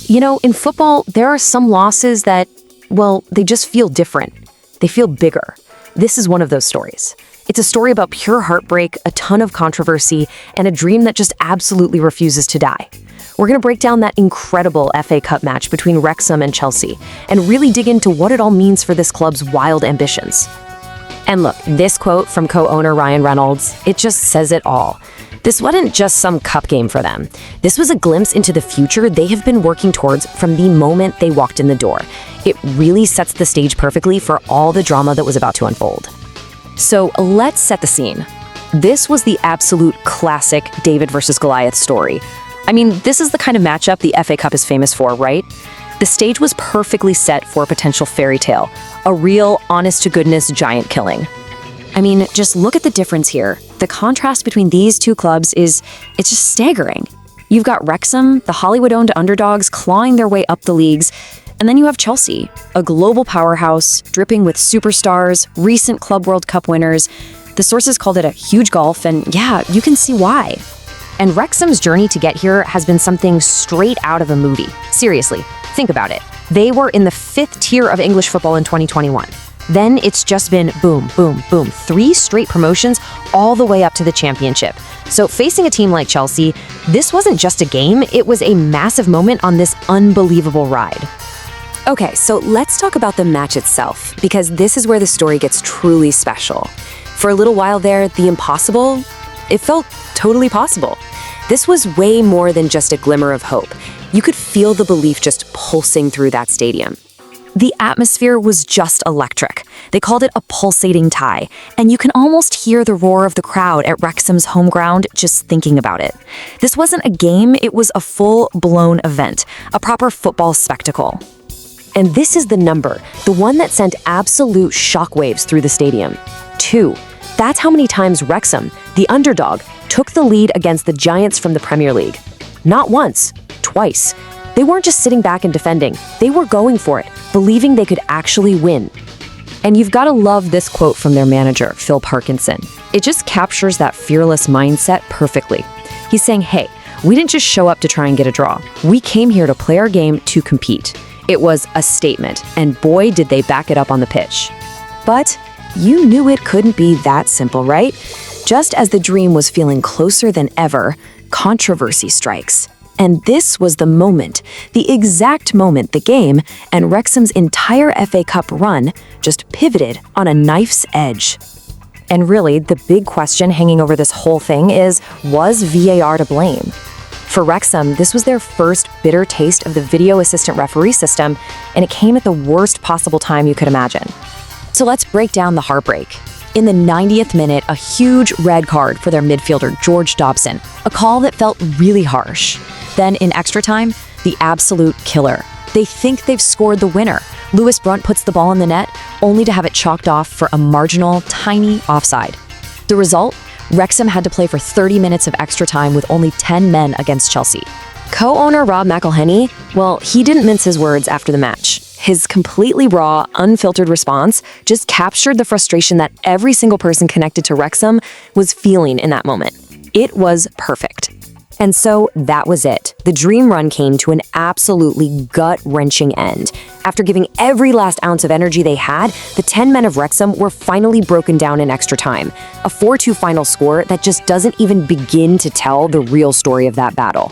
You know, in football, there are some losses that, well, they just feel different. They feel bigger. This is one of those stories. It's a story about pure heartbreak, a ton of controversy, and a dream that just absolutely refuses to die. We're going to break down that incredible FA Cup match between Wrexham and Chelsea, and really dig into what it all means for this club's wild ambitions. And look, this quote from co-owner Ryan Reynolds, it just says it all. This wasn't just some cup game for them. This was a glimpse into the future they have been working towards from the moment they walked in the door. It really sets the stage perfectly for all the drama that was about to unfold. So let's set the scene. This was the absolute classic David versus Goliath story. I mean, this is the kind of matchup the FA Cup is famous for, right? The stage was perfectly set for a potential fairy tale, a real, honest-to-goodness giant killing. I mean, just look at the difference here. The contrast between these two clubs it's just staggering. You've got Wrexham, the Hollywood-owned underdogs clawing their way up the leagues, and then you have Chelsea, a global powerhouse, dripping with superstars, recent Club World Cup winners. The sources called it a huge gulf, and yeah, you can see why. And Wrexham's journey to get here has been something straight out of a movie. Seriously, think about it. They were in the 5th tier of English football in 2021. Then it's just been boom, boom, boom, 3 straight promotions all the way up to the championship. So facing a team like Chelsea, this wasn't just a game, it was a massive moment on this unbelievable ride. Okay, so let's talk about the match itself, because this is where the story gets truly special. For a little while there, the impossible, it felt totally possible. This was way more than just a glimmer of hope. You could feel the belief just pulsing through that stadium. The atmosphere was just electric. They called it a pulsating tie, and you can almost hear the roar of the crowd at Wrexham's home ground just thinking about it. This wasn't a game, it was a full-blown event, a proper football spectacle. And this is the number, the one that sent absolute shockwaves through the stadium. 2. That's how many times Wrexham, the underdog, took the lead against the giants from the Premier League. Not once, twice. They weren't just sitting back and defending, they were going for it, believing they could actually win. And you've got to love this quote from their manager, Phil Parkinson. It just captures that fearless mindset perfectly. He's saying, hey, we didn't just show up to try and get a draw. We came here to play our game to compete. It was a statement, and boy, did they back it up on the pitch. But you knew it couldn't be that simple, right? Just as the dream was feeling closer than ever, controversy strikes. And this was the moment, the exact moment the game and Wrexham's entire FA Cup run just pivoted on a knife's edge. And really, the big question hanging over this whole thing is, was VAR to blame? For Wrexham, this was their first bitter taste of the video assistant referee system, and it came at the worst possible time you could imagine. So let's break down the heartbreak. In the 90th minute, a huge red card for their midfielder, George Dobson, a call that felt really harsh. Then in extra time, the absolute killer. They think they've scored the winner. Brunt puts the ball in the net, only to have it chalked off for a marginal, tiny offside. The result? Wrexham had to play for 30 minutes of extra time with only 10 men against Chelsea. Co-owner McElhenney, well, he didn't mince his words after the match. His completely raw, unfiltered response just captured the frustration that every single person connected to Wrexham was feeling in that moment. It was perfect. And so that was it. The dream run came to an absolutely gut-wrenching end. After giving every last ounce of energy they had, the 10 men of Wrexham were finally broken down in extra time. A 4-2 final score that just doesn't even begin to tell the real story of that battle.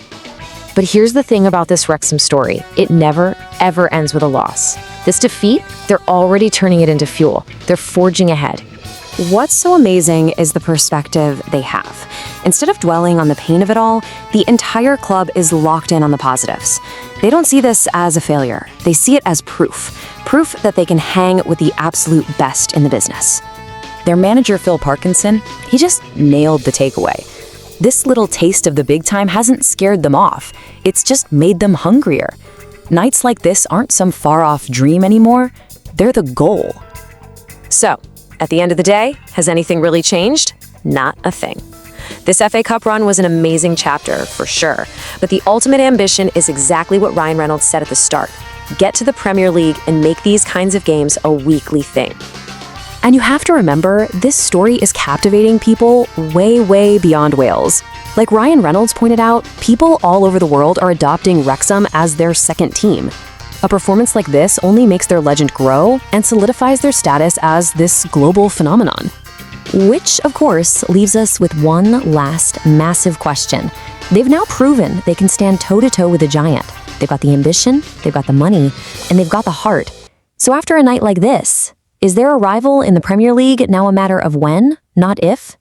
But here's the thing about this Wrexham story. It never, ever ends with a loss. This defeat, they're already turning it into fuel. They're forging ahead. What's so amazing is the perspective they have. Instead of dwelling on the pain of it all, the entire club is locked in on the positives. They don't see this as a failure. They see it as proof that they can hang with the absolute best in the business. Their manager, Phil Parkinson, he just nailed the takeaway. This little taste of the big time hasn't scared them off. It's just made them hungrier. Nights like this aren't some far-off dream anymore. They're the goal. So, at the end of the day, has anything really changed? Not a thing. This FA Cup run was an amazing chapter, for sure, but the ultimate ambition is exactly what Ryan Reynolds said at the start. Get to the Premier League and make these kinds of games a weekly thing. And you have to remember, this story is captivating people way, way beyond Wales. Like Ryan Reynolds pointed out, people all over the world are adopting Wrexham as their second team. A performance like this only makes their legend grow and solidifies their status as this global phenomenon. Which, of course, leaves us with one last massive question. They've now proven they can stand toe-to-toe with a giant. They've got the ambition, they've got the money, and they've got the heart. So after a night like this, is their arrival in the Premier League now a matter of when, not if?